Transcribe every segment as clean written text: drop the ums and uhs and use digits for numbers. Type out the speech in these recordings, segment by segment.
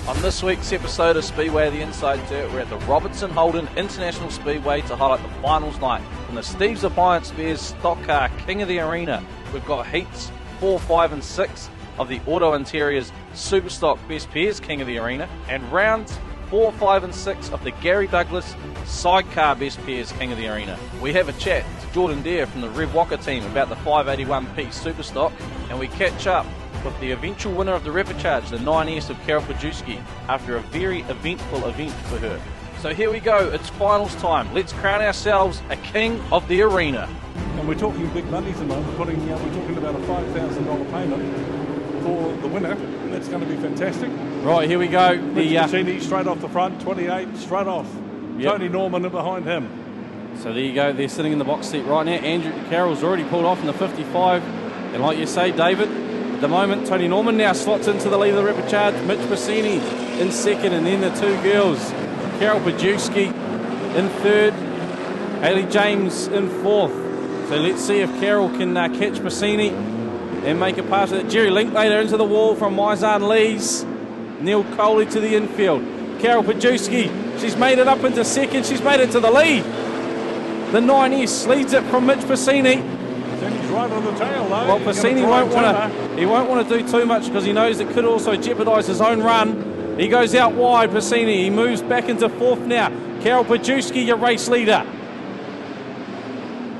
On this week's episode of Speedway The Inside Dirt, we're at the Robertson Holden International Speedway to highlight the finals night from the Appliance Bears Stockcar King of the Arena. We've got heats 4, 5 and 6 of the Auto Interiors Superstock Best Pairs King of the Arena, and rounds 4, 5 and 6 of the Gary Douglas Sidecar Best Pairs King of the Arena. We have a chat to Jordan Dare from the Rev Walker team about the 581p Superstock, and we catch up with the eventual winner of the repechage, the 9S of Carol Pajewski, after a very eventful event for her. So here we go, it's finals time. Let's crown ourselves a King of the Arena. And we're talking big money tonight. We're talking about a $5,000 payment for the winner. That's going to be fantastic. Right, here we go. Mitch straight off the front, 28, straight off. Yep. Tony Norman in behind him. So there you go, they're sitting in the box seat right now. Andrew Carroll's already pulled off in the 55. And like you say, David, at the moment, Tony Norman now slots into the lead of the repechage. Mitch Bassini in second, and then the two girls, Carol Pajewski in third, Hayley James in fourth. So let's see if Carol can catch Bassini and make a pass of it. Jerry Linklater into the wall from Maizan Lees. Neil Coley to the infield. Carol Pajewski, she's made it up into second. She's made it to the lead. The 9S leads it from Mitch Bassini. He's right on the tail, though. Well, Bassini won't want to do too much because he knows it could also jeopardise his own run. He goes out wide, Bassini. He moves back into fourth now. Carol Pajewski, your race leader.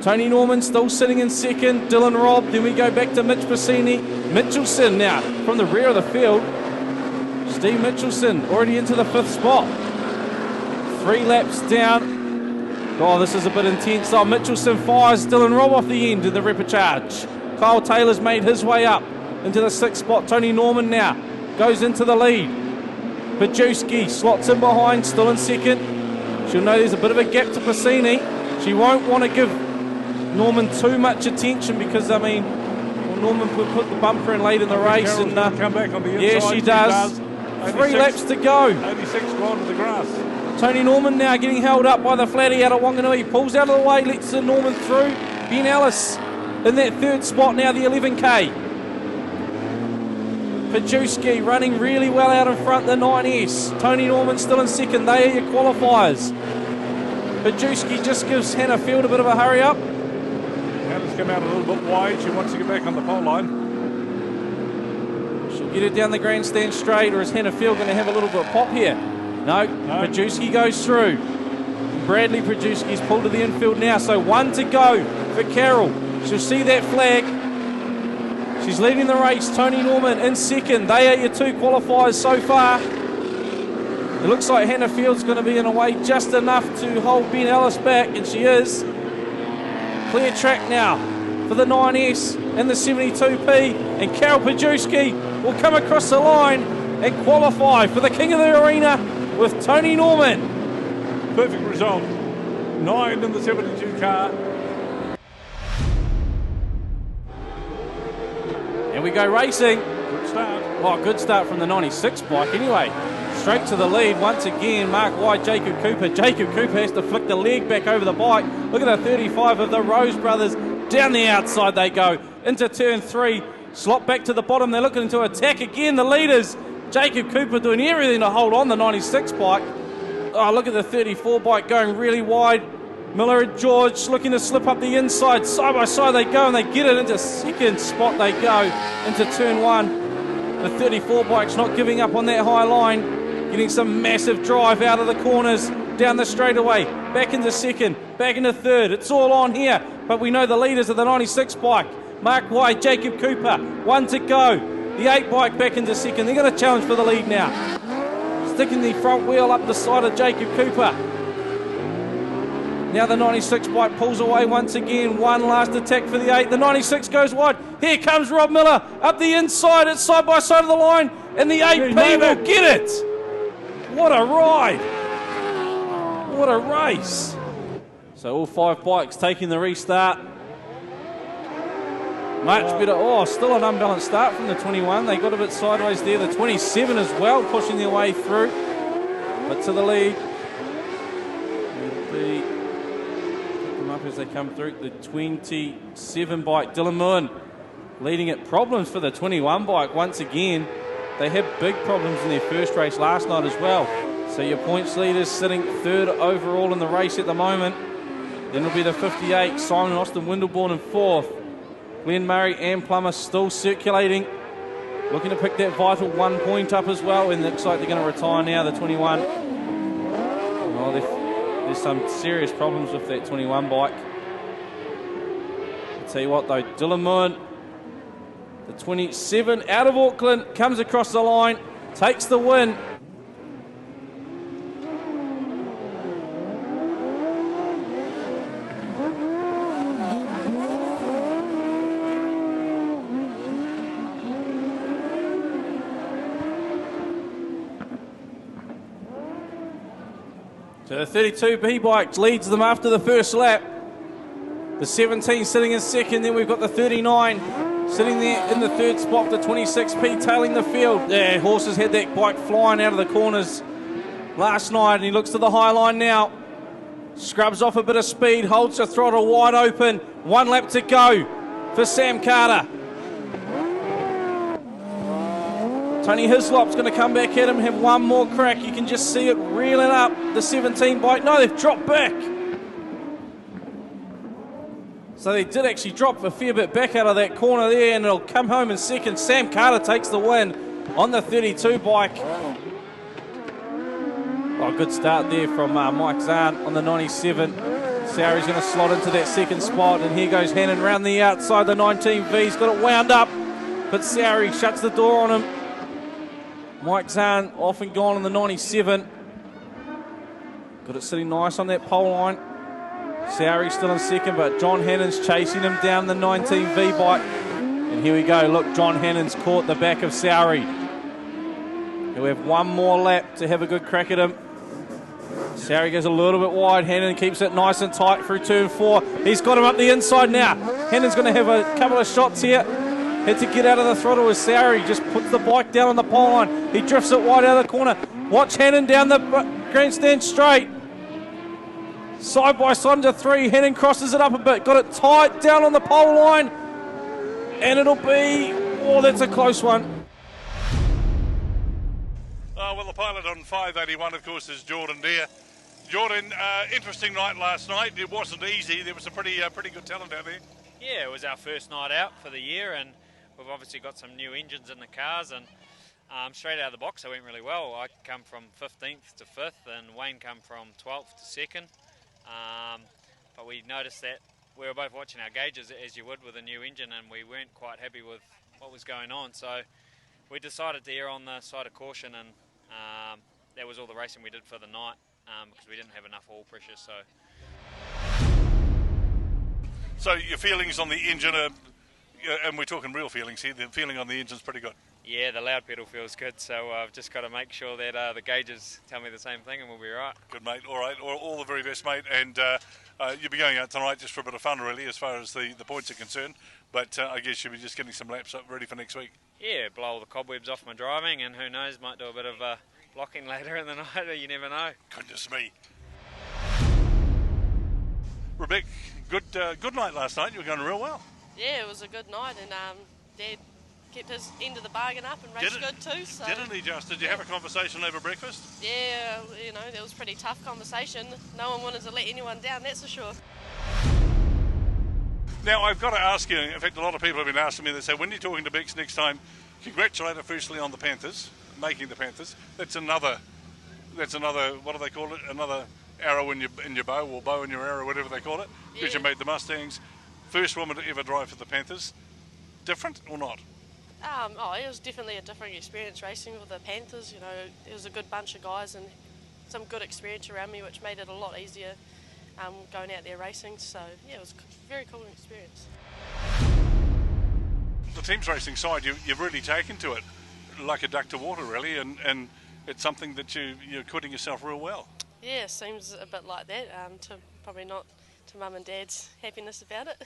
Tony Norman still sitting in second. Dylan Robb. Then we go back to Mitch Bassini. Mitchelson now from the rear of the field. Steve Mitchelson already into the fifth spot. 3 laps down. Oh, this is a bit intense. Oh, Mitchelson fires Dylan Robb off the end of the repechage. Kyle Taylor's made his way up into the 6th spot. Tony Norman now goes into the lead. Pajewski slots in behind, still in second. She'll know there's a bit of a gap to Bassini. She won't want to give Norman too much attention because, I mean, Norman put the bumper in late in the race. And come back on the inside. Yeah, she does. 3 laps to go. 86 gone to the grass. Tony Norman now getting held up by the flatty out of Wanganui. He pulls out of the way, lets the Norman through. Ben Ellis in that 3rd spot now, the 11K. Pajewski running really well out in front, the 9S. Tony Norman still in second. They are your qualifiers. Pajewski just gives Hannah Field a bit of a hurry up. Hannah's come out a little bit wide. She wants to get back on the pole line. She'll get it down the grandstand straight, or is Hannah Field going to have a little bit of pop here? No. Pajewski goes through. Bradley Pajewski's pulled to the infield now, so 1 to go for Carol. She'll see that flag. She's leading the race. Tony Norman in second. They are your 2 qualifiers so far. It looks like Hannah Field's going to be in a way just enough to hold Ben Ellis back, and she is. Clear track now for the 9S and the 72p, and Carol Pajewski will come across the line and qualify for the King of the Arena with Tony Norman. Perfect result. 9 in the 72 car. And we go racing. Good start. Oh, good start from the 96 bike anyway. Straight to the lead once again. Mark White, Jacob Cooper. Jacob Cooper has to flick the leg back over the bike. Look at the 35 of the Rose brothers. Down the outside they go. Into turn 3. Slot back to the bottom. They're looking to attack again. The leaders. Jacob Cooper doing everything to hold on the 96 bike. Oh, look at the 34 bike going really wide. Miller and George looking to slip up the inside. Side by side they go, and they get it into 2nd spot. They go into turn 1. The 34 bike's not giving up on that high line. Getting some massive drive out of the corners. Down the straightaway. Back into 2nd. Back into 3rd. It's all on here. But we know the leaders of the 96 bike. Mark White, Jacob Cooper. 1 to go. The 8 bike back into 2nd. They're going to challenge for the lead now. Sticking the front wheel up the side of Jacob Cooper. Now the 96 bike pulls away once again. One last attack for the 8. The 96 goes wide. Here comes Rob Miller up the inside. It's side by side of the line. And the 8P will get it. What a ride. What a race. So all 5 bikes taking the restart. Much better. Oh, still an unbalanced start from the 21. They got a bit sideways there. The 27 as well, pushing their way through. But to the lead. Pick them up as they come through. The 27 bike, Dylan Moen leading it. Problems for the 21 bike once again. They had big problems in their first race last night as well. So your points leaders sitting third overall in the race at the moment. Then it'll be the 58, Simon Austin Windleborn in fourth. Glenn Murray and Plummer still circulating. Looking to pick that vital 1 point up as well. And it looks like they're going to retire now, the 21. Oh, there's some serious problems with that 21 bike. I'll tell you what though, Dylan Moore, the 27 out of Auckland, comes across the line, takes the win. So the 32B bike leads them after the first lap. The 17 sitting in second, then we've got the 39 sitting there in the third spot, the 26P tailing the field. Yeah, Horses had that bike flying out of the corners last night, and he looks to the high line now. Scrubs off a bit of speed, holds the throttle wide open. 1 lap to go for Sam Carter. Tony Hislop's going to come back at him, have one more crack. You can just see it reeling up, the 17 bike. No, they've dropped back. So they did actually drop a fair bit back out of that corner there, and it'll come home in second. Sam Carter takes the win on the 32 bike. Oh, good start there from Mike Zahn on the 97. Sowry's going to slot into that second spot, and here goes Hannon round the outside. The 19V's got it wound up, but Sowry shuts the door on him. Mike Zahn off and gone on the 97. Got it sitting nice on that pole line. Sowry still in second, but John Hannon's chasing him down the 19V bike. And here we go. Look, John Hannon's caught the back of Sowry. He'll have one more lap to have a good crack at him. Sowry goes a little bit wide. Hannon keeps it nice and tight through turn 4. He's got him up the inside now. Hannon's going to have a couple of shots here. Had to get out of the throttle with Sowry. Just puts the bike down on the pole line. He drifts it wide out of the corner. Watch Hannon down the grandstand straight. Side by side into 3. Hannon crosses it up a bit. Got it tight down on the pole line. And it'll be... Oh, that's a close one. Well, the pilot on 581, of course, is Jordan Deere. Jordan, interesting night last night. It wasn't easy. There was some pretty good talent out there. Yeah, it was our first night out for the year, and we've obviously got some new engines in the cars, and straight out of the box it went really well. I come from 15th to 5th, and Wayne come from 12th to 2nd. But we noticed that we were both watching our gauges, as you would with a new engine, and we weren't quite happy with what was going on. So we decided to err on the side of caution, and that was all the racing we did for the night, because we didn't have enough oil pressure. So your feelings on the engine are, and we're talking real feelings here, the feeling on the engine's pretty good. Yeah, the loud pedal feels good, so I've just got to make sure that the gauges tell me the same thing, and we'll be right. Good, mate. All right, all the very best, mate. And you'll be going out tonight just for a bit of fun, really, as far as the points are concerned. But I guess you'll be just getting some laps up ready for next week. Yeah, blow all the cobwebs off my driving, and who knows, might do a bit of blocking later in the night, you never know. Goodness me. Rebecca, good night last night. You were going real well. Yeah, it was a good night, and Dad kept his end of the bargain up and raced good too. So. Didn't he just? Did you have a conversation over breakfast? Yeah, you know, that was a pretty tough conversation. No one wanted to let anyone down, that's for sure. Now, I've got to ask you, in fact, a lot of people have been asking me, they say, when you're talking to Bex next time, congratulate her firstly on the Panthers, making the Panthers. That's another, what do they call it? Another arrow in your bow, or bow in your arrow, whatever they call it, because you made the Mustangs. First woman to ever drive for the Panthers. Different or not? It was definitely a different experience racing with the Panthers. You know, there was a good bunch of guys and some good experience around me, which made it a lot easier going out there racing. So, yeah, it was a very cool experience. The team's racing side, you've really taken to it like a duck to water, really, and it's something that you're acquitting yourself real well. Yeah, it seems a bit like that, probably not to Mum and Dad's happiness about it,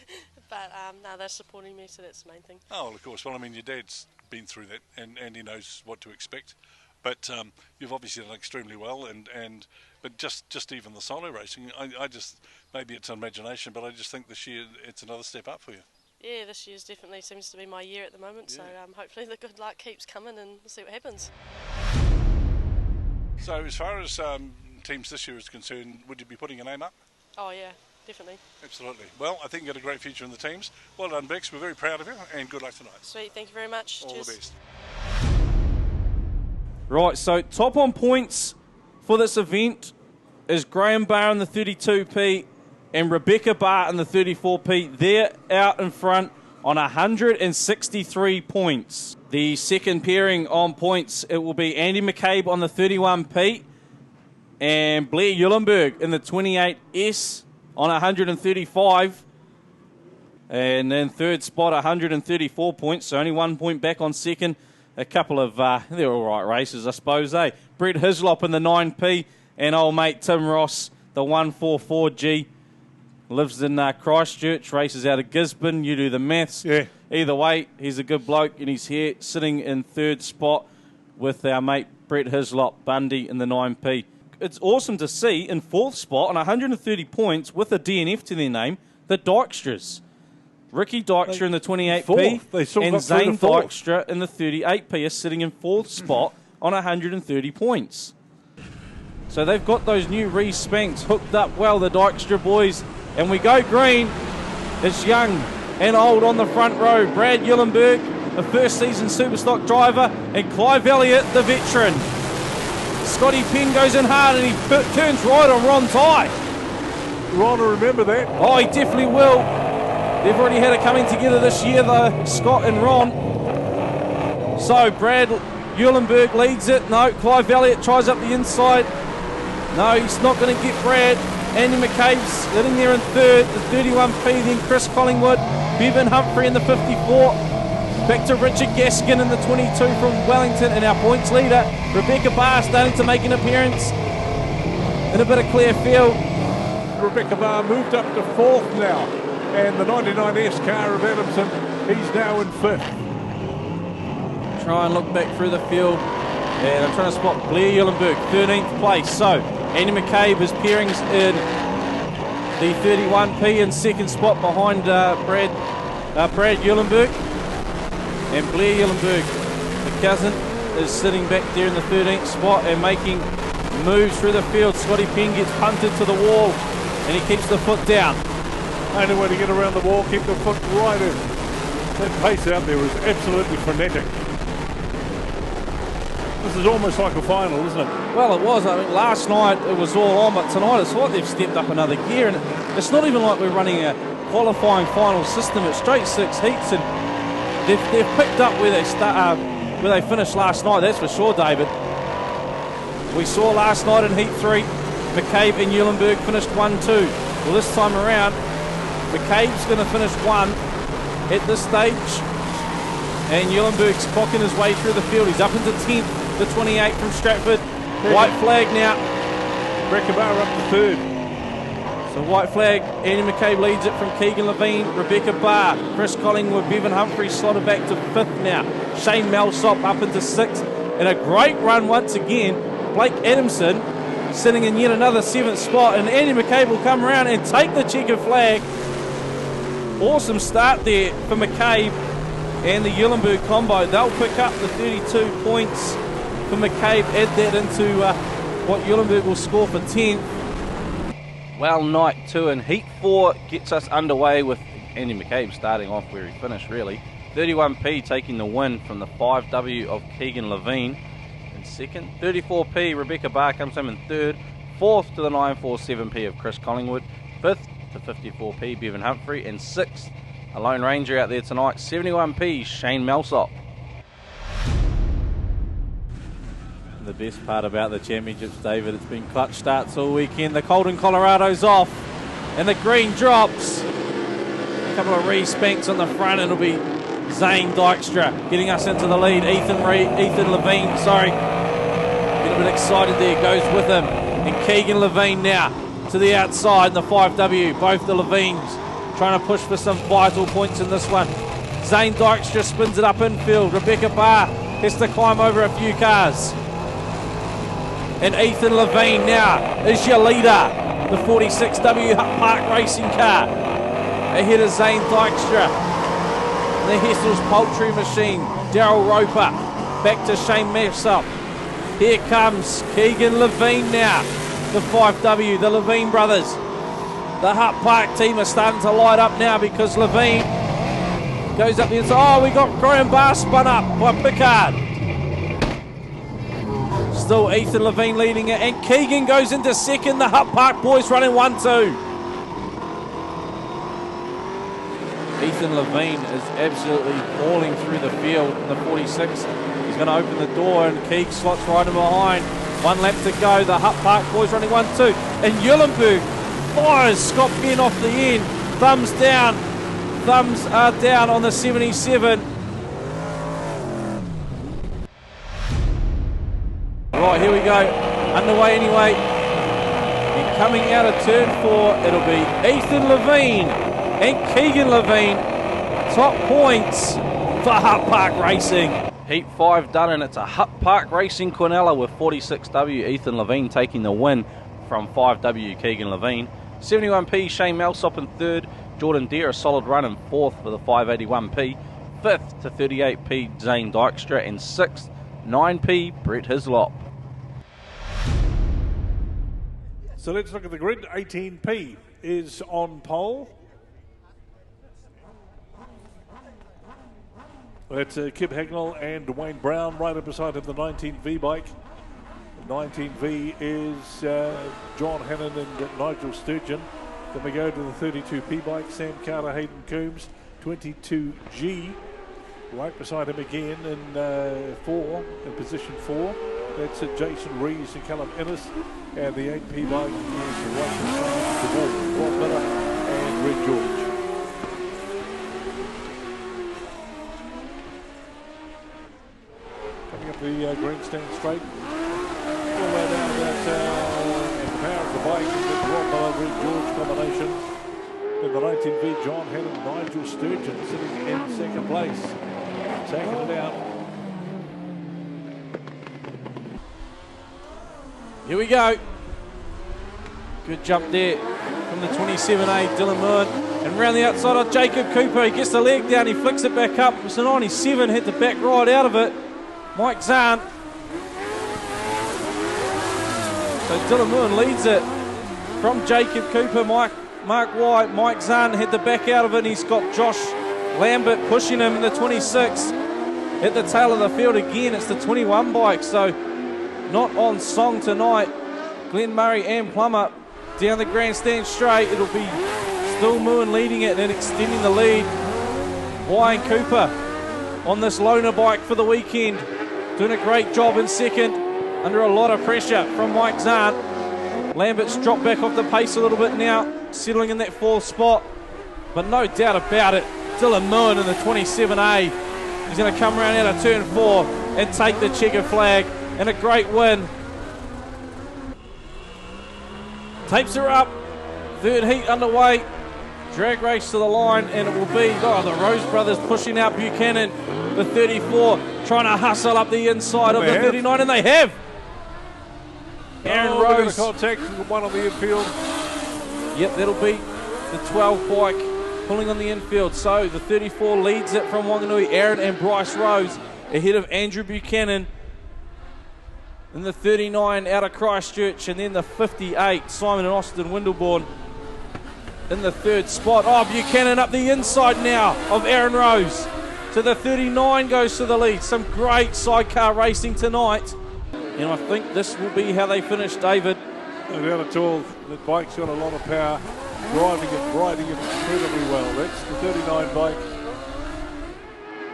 but no, they're supporting me, so that's the main thing. Oh, well, of course. Well, I mean, your dad's been through that, and he knows what to expect. But you've obviously done extremely well, but just even the solo racing, I just, maybe it's an imagination, but I just think this year it's another step up for you. Yeah, this year's definitely seems to be my year at the moment, so hopefully the good luck keeps coming and we'll see what happens. So as far as teams this year is concerned, would you be putting your name up? Oh yeah, definitely. Absolutely. Well, I think you've got a great future in the teams. Well done, Bex. We're very proud of you, and good luck tonight. Sweet, thank you very much. All Cheers. the best. Right, so top on points for this event is Graham Barr in the 32p and Rebecca Barr in the 34p. They're out in front on 163 points. The second pairing on points, it will be Andy McCabe on the 31p and Blair Eulenberg in the 28S on 135. And then third spot, 134 points, so only 1 point back on second. A couple of, they're all right races, I suppose, eh? Brett Hislop in the 9p and old mate Tim Ross, the 144G. Lives in Christchurch, races out of Gisborne. You do the maths. Yeah. Either way, he's a good bloke, and he's here sitting in third spot with our mate Brett Hislop, Bundy in the 9p. It's awesome to see in fourth spot on 130 points with a DNF to their name, the Dykstras. Ricky Dykstra in the 28p and Zane Dykstra in the 38p are sitting in fourth spot on 130 points. So they've got those new re-spanks hooked up well, the Dykstra boys. And we go green. It's young and old on the front row. Brad Eulenberg, a first season Superstock driver, and Clive Elliott, the veteran. Scotty Penn goes in hard and he turns right on Ron Ty. Ron will remember that. Oh, he definitely will. They've already had it coming together this year, though, Scott and Ron. So Brad Eulenberg leads it. No, Clive Elliott tries up the inside. No, he's not going to get Brad. Andy McCabe's sitting there in third, the 31p, then Chris Collingwood, Bevan Humphrey in the 54. Back to Richard Gaskin in the 22 from Wellington, and our points leader, Rebecca Barr, starting to make an appearance in a bit of clear field. Rebecca Barr moved up to fourth now, and the 99S car of Adamson, he's now in fifth. Try and look back through the field, and I'm trying to spot Blair Eulenberg, 13th place. So Andy McCabe has pairings in the 31p in second spot behind Brad Eulenberg. And Blair Eulenberg, the cousin, is sitting back there in the 13th spot and making moves through the field. Scotty Penn gets punted to the wall and he keeps the foot down. Only way to get around the wall, keep the foot right in. That pace out there was absolutely frenetic. This is almost like a final, isn't it? Well, it was. I mean, last night it was all on, but tonight it's like they've stepped up another gear, and it's not even like we're running a qualifying final system. It's straight 6 heats, and they've picked up where they finished last night. That's for sure, David. We saw last night in Heat 3, McCabe and Eulenberg finished 1-2. Well, this time around, McCabe's going to finish 1 at this stage, and Eulenberg's clocking his way through the field. He's up into 10th. The 28 from Stratford. White flag now. Rebecca Barr up to third. So white flag. Andy McCabe leads it from Keegan Levine. Rebecca Barr. Chris Collingwood. Bevan Humphrey slotted back to 5th now. Shane Melsop up into 6th. And a great run once again. Blake Adamson sitting in yet another 7th spot. And Andy McCabe will come around and take the checkered flag. Awesome start there for McCabe and the Eulenberg combo. They'll pick up the 32 points for McCabe, add that into what Eulenberg will score for 10th. Well, night 2 and Heat 4 gets us underway with Andy McCabe starting off where he finished, really. 31p taking the win from the 5W of Keegan Levine in second. 34p, Rebecca Barr comes home in third. Fourth to the 947p of Chris Collingwood. Fifth to 54p, Bevan Humphrey. And sixth, a Lone Ranger out there tonight, 71p, Shane Melsop. The best part about the championships, David, it's been clutch starts all weekend. The Holden Colorado's off and the green drops. A couple of re-spanks on the front. It'll be Zane Dykstra getting us into the lead. Ethan Levine, sorry. Been a bit excited there, goes with him. And Keegan Levine now to the outside in the 5W. Both the Levines trying to push for some vital points in this one. Zane Dykstra spins it up infield. Rebecca Barr has to climb over a few cars. And Ethan Levine now is your leader. The 46W Park Racing car ahead of Zane Dykstra. And the Hessel's Poultry Machine, Daryl Roper, back to Shane Messop. Here comes Keegan Levine now, the 5W, the Levine brothers. The Hutt Park team are starting to light up now because Levine goes up the inside. Oh, we got Graham Barr spun up by Pickard. Still Ethan Levine leading it, and Keegan goes into second. The Hutt Park boys running 1-2. Ethan Levine is absolutely falling through the field in the 46. He's going to open the door, and Keeg slots right in behind. 1 lap to go. The Hutt Park boys running 1-2. And Eulenberg fires Scott Penn off the end. Thumbs down. Thumbs are down on the 77. Right, here we go. Underway anyway. And coming out of turn 4, it'll be Ethan Levine and Keegan Levine. Top points for Hutt Park Racing. Heat 5 done, and it's a Hutt Park Racing Quinella with 46W Ethan Levine taking the win from 5W Keegan Levine. 71p Shane Melsop in 3rd. Jordan Deere a solid run in 4th for the 581p. 5th to 38p Zane Dykstra, and 6th 9p Brett Hislop. So let's look at the grid. 18p is on pole. That's Kip Hagnall and Wayne Brown right up beside him, the 19V bike. 19V is John Hannon and Nigel Sturgeon. Then we go to the 32P bike, Sam Carter, Hayden Coombs, 22G. Right beside him again in position 4. That's Jason Rees and Callum Ennis. And the 8P bike is Russell Rob Miller and Red George. Coming up the grandstand straight. All the way down that and the power of the bike is the Rob Miller, Red George combination. In the 19V, John Hannon, Nigel Sturgeon sitting in 2nd place. Taking it out. Here we go. Good jump there from the 27A, Dylan Moore. And round the outside of Jacob Cooper. He gets the leg down, he flicks it back up. It's a 97, hit the back right out of it. Mike Zahn. So Dylan Moore leads it from Jacob Cooper. Mark White, Mike Zahn hit the back out of it, and he's got Josh Lambert pushing him in the 26. At the tail of the field again, it's the 21 bike, so not on song tonight. Glenn Murray and Plummer down the grandstand straight. It'll be still Moon leading it and extending the lead. Ryan Cooper on this loaner bike for the weekend, doing a great job in 2nd, under a lot of pressure from Mike Zahn. Lambert's dropped back off the pace a little bit now, settling in that 4th spot, but no doubt about it, Dylan Moon in the 27A. He's going to come around out of turn 4 and take the checker flag, and a great win. Tapes her up. 3rd heat underway. Drag race to the line, and it will be the Rose brothers pushing out Buchanan, the 34, trying to hustle up the inside of the 39, and they have. Aaron Rose. Contact with one on the infield. Yep, that'll be the 12 bike pulling on the infield. So the 34 leads it from Wanganui. Aaron and Bryce Rose ahead of Andrew Buchanan. Then the 39 out of Christchurch, and then the 58, Simon and Austin Windleborn in the 3rd spot. Oh, Buchanan up the inside now of Aaron Rose. So the 39 goes to the lead. Some great sidecar racing tonight. And I think this will be how they finish, David. No doubt at all. The bike's got a lot of power. Riding it incredibly well. That's the 39 bike.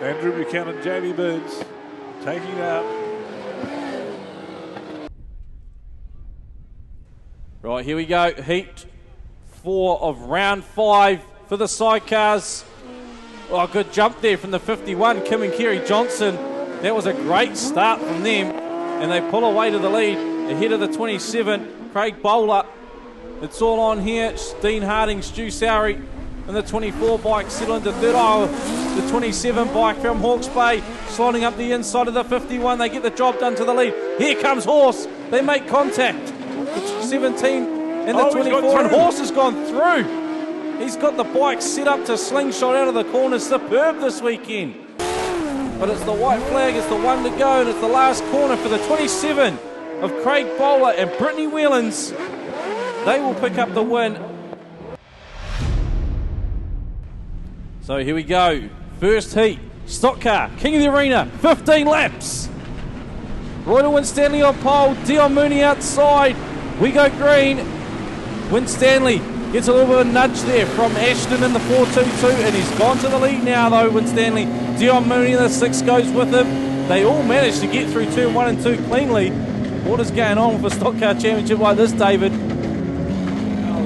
Andrew Buchanan, Jamie Burns taking it out. Right, here we go. Heat 4 of round 5 for the sidecars. Oh, good jump there from the 51, Kim and Kerry Johnson. That was a great start from them. And they pull away to the lead ahead of the 27, Craig Bowler. It's all on here. Dean Harding, Stu Sowry, and the 24 bike settle into 3rd. Oh, the 27 bike from Hawke's Bay sliding up the inside of the 51. They get the job done to the lead. Here comes Horse. They make contact. The 17 and the 24, and Horse has gone through. He's got the bike set up to slingshot out of the corner. Superb this weekend. But it's the white flag, it's the one to go, and it's the last corner for the 27 of Craig Bowler and Brittany Whelans. They will pick up the win. So here we go. First heat, Stockcar, King of the Arena, 15 laps. Royal Winstanley on pole, Dion Mooney outside. We go green. Winstanley gets a little bit of a nudge there from Ashton in the 4.22, and he's gone to the lead now though, Winstanley. Dion Mooney in the 6 goes with him. They all managed to get through turn 1 and 2 cleanly. What is going on with a Stockcar Championship like this, David?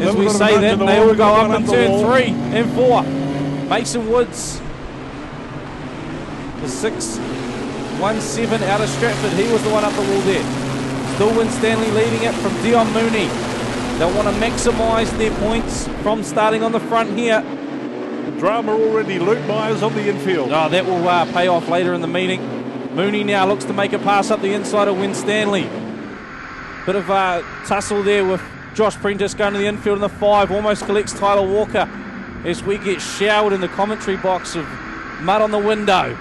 As we say that, they all go up in turn 3 and 4. Mason Woods, the 6.17 out of Stratford. He was the one up the wall there. Still Winstanley leading it from Dion Mooney. They'll want to maximise their points from starting on the front here. Drama already. Luke Myers on the infield. Oh, that will pay off later in the meeting. Mooney now looks to make a pass up the inside of Winstanley. Bit of tussle there with Josh Prentice going to the infield in the 5. Almost collects Tyler Walker as we get showered in the commentary box of mud on the window.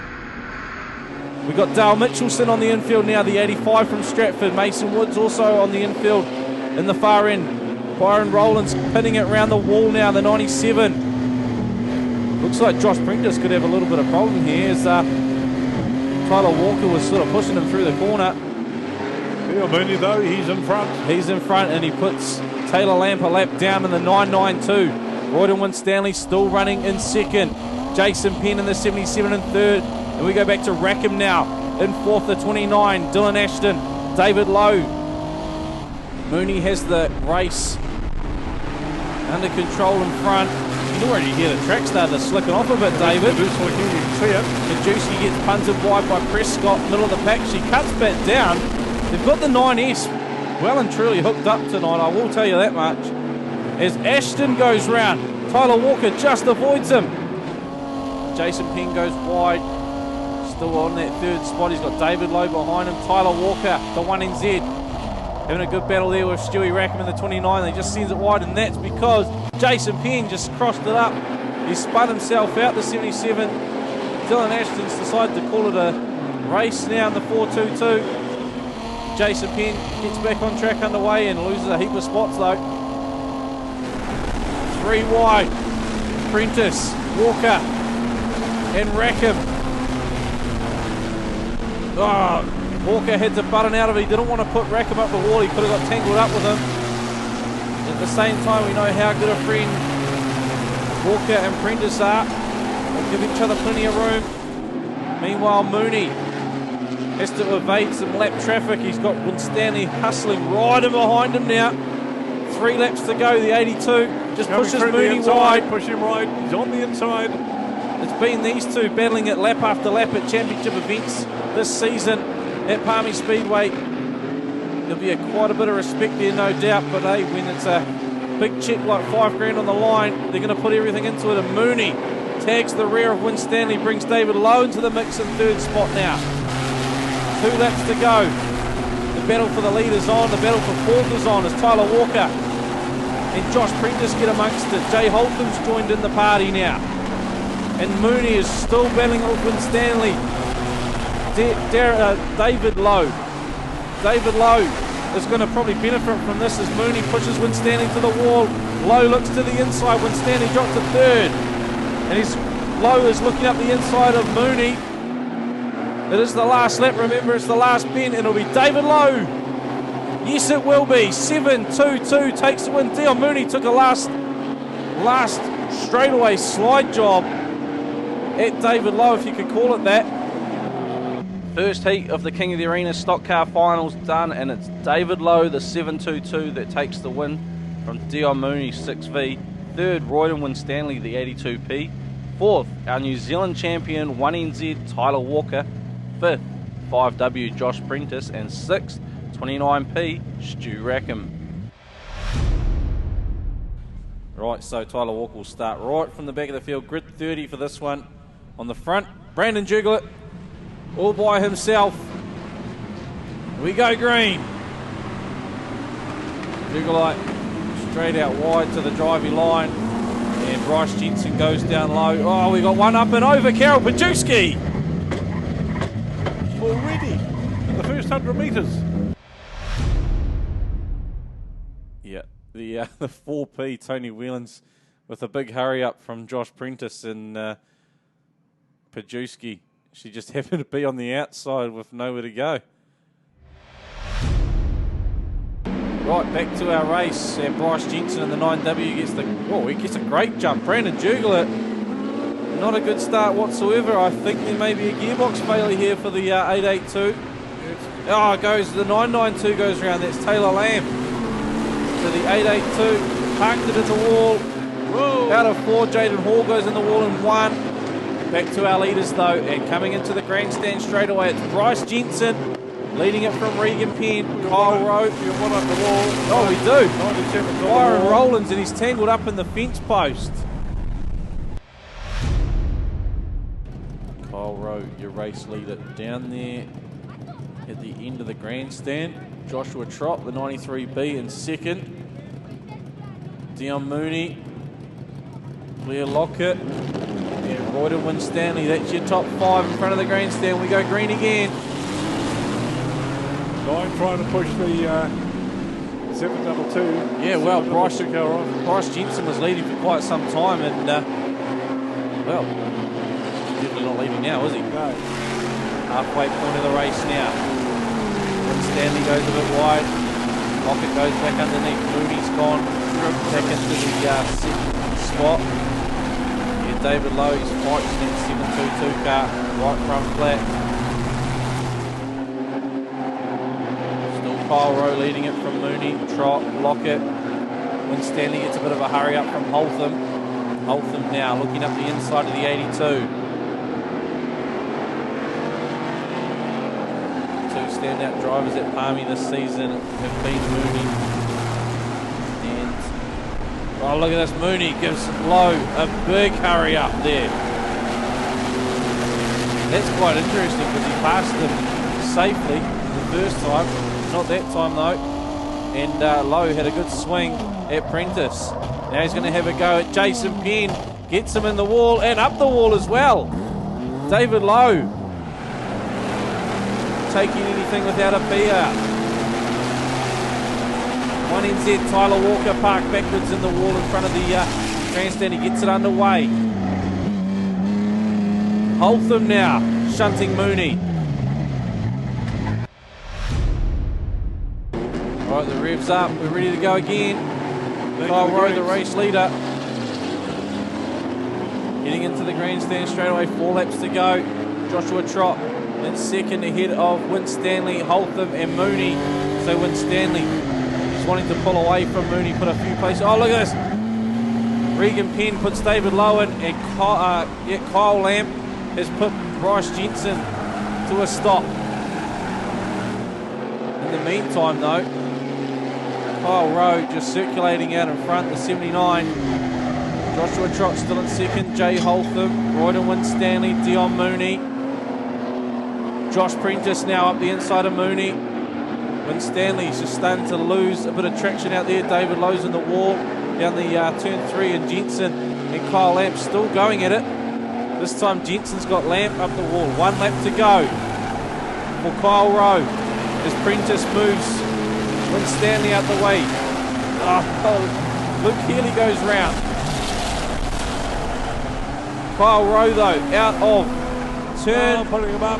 We've got Dale Mitchelson on the infield now, the 85 from Stratford. Mason Woods also on the infield in the far end. Byron Rowland's pinning it around the wall now, the 97. Looks like Josh Prentice could have a little bit of problem here as Tyler Walker was sort of pushing him through the corner. Yeah, Mooney though, he's in front. He's in front and he puts Taylor Lamp a lap down in the 9.92. Royden Winstanley still running in second. Jason Penn in the 77 in third. And we go back to Rackham now. In fourth, the 29, Dylan Ashton. David Lowe. Mooney has the race under control in front. You can already hear the track started slicking off a bit, David. Kajuski gets punted wide by Prescott, middle of the pack. She cuts back down. They've got the 9S well and truly hooked up tonight, I will tell you that much. As Ashton goes round, Tyler Walker just avoids him. Jason Penn goes wide. Still on that third spot, he's got David Lowe behind him. Tyler Walker, the 1NZ, having a good battle there with Stewie Rackham in the 29. They just sends it wide, and that's because Jason Penn just crossed it up. He spun himself out, the 77. Dylan Ashton's decided to call it a race now in the 4.22. Jason Penn gets back on track underway and loses a heap of spots though. 3 wide. Prentice, Walker, and Rackham. Oh, Walker had to button out of it. He didn't want to put Rackham up the wall. He could have got tangled up with him. At the same time, we know how good a friend Walker and Prentice are. They give each other plenty of room. Meanwhile, Mooney has to evade some lap traffic. He's got Winstanley hustling right in behind him now. 3 laps to go, the 82. Just pushes Mooney wide. Push him right. He's on the inside. It's been these two battling it lap after lap at championship events this season at Palmy Speedway. There'll be quite a bit of respect there, no doubt. But hey, when it's a big check like $5 on the line, they're going to put everything into it. And Mooney tags the rear of Winstanley, brings David Lowe into the mix in third spot now. 2 laps to go. The battle for the lead is on. The battle for fourth is on as Tyler Walker and Josh Prentice get amongst it. Jay Holden's joined in the party now. And Mooney is still battling with Winstanley. David Lowe. David Lowe is going to probably benefit from this as Mooney pushes Winstanley to the wall. Lowe looks to the inside. Winstanley drops to third. And Lowe is looking up the inside of Mooney. It is the last lap, remember it's the last bend, and it'll be David Lowe. Yes, it will be. 7.22 takes the win. Dion Mooney took a last straightaway slide job at David Lowe, if you could call it that. First heat of the King of the Arena Stock Car Finals done, and it's David Lowe, the 7.22, that takes the win from Dion Mooney, 6V. Third, Royden Winstanley, the 82P. Fourth, our New Zealand champion, 1NZ, Tyler Walker. Fifth, 5W, Josh Prentice. And sixth, 29P, Stu Rackham. Right, so Tyler Walker will start right from the back of the field. Grid 30 for this one. On the front, Brandon Juglet, all by himself. We go green. Juglet straight out wide to the driving line. And Bryce Jensen goes down low. Oh, we got one up and over. Carol Pajewski. Already in the first 100 metres. Yeah, the 4P, Tony Whelans, with a big hurry up from Josh Prentice and Pajewski. She just happened to be on the outside with nowhere to go. Right, back to our race, and Bryce Jensen in the 9W gets a great jump. Brandon Jugler, not a good start whatsoever. I think there may be a gearbox failure here for the 882. Oh, the 992 goes around. That's Taylor Lamb. So the 882 parked it in the wall. Whoa. Out of 4, Jaden Hall goes in the wall in 1. Back to our leaders though, and coming into the grandstand straight away, it's Bryce Jensen. Leading it from Regan Penn, Kyle Rowe. You're one up the wall. Oh, we do. 97's on Byron the wall. Rowlands, and he's tangled up in the fence post. Kyle Rowe, your race leader, down there at the end of the grandstand. Joshua Trott, the 93B, in second. Dion Mooney, Blair Lockett, and Royden Winstanley. That's your top 5 in front of the grandstand. We go green again. Nine trying to push the 722. Yeah, well, Bryce Jensen Jensen was leading for quite some time, and definitely not leading now, is he? No. Halfway point of the race now. Stanley goes a bit wide. Lockett goes back underneath. Mooney's gone back into the second spot. Yeah, David Lowe, he's fighting that 722 car, right front flat. Kyle Rowe leading it from Mooney, Trott, Lockett. Winstanley gets a bit of a hurry up from Holden. Holden now looking up the inside of the 82. Two standout drivers at Palmy this season have been Mooney. And oh, look at this, Mooney gives Lowe a big hurry up there. That's quite interesting because he passed him safely the first time. Not that time though, and Lowe had a good swing at Prentice. Now he's going to have a go at Jason Penn, gets him in the wall and up the wall as well. David Lowe taking anything without a P out. 1NZ Tyler Walker parked backwards in the wall in front of the grandstand. He gets it underway. Holtham now shunting Mooney. Right, the revs up, we're ready to go again. Kyle Rowe, the race leader. Getting into the grandstand straight away, 4 laps to go. Joshua Trott in second ahead of Winstanley, Holtham and Mooney. So Winstanley is wanting to pull away from Mooney, put a few places. Oh, look at this. Regan Penn puts David Lowe in, and Kyle Lamb has put Bryce Jensen to a stop. In the meantime though, Kyle Rowe just circulating out in front, the 79. Joshua Trott still in second. Jay Holtham, Royden Winstanley, Dion Mooney. Josh Prentice now up the inside of Mooney. Winstanley's just starting to lose a bit of traction out there. David Lowe's in the wall down the turn 3, and Jensen and Kyle Lamp still going at it. This time Jensen's got Lamp up the wall. 1 lap to go for Kyle Rowe as Prentice moves Winstanley out the way. Oh, Luke Healy goes round. Kyle Rowe though out of turn, putting him up.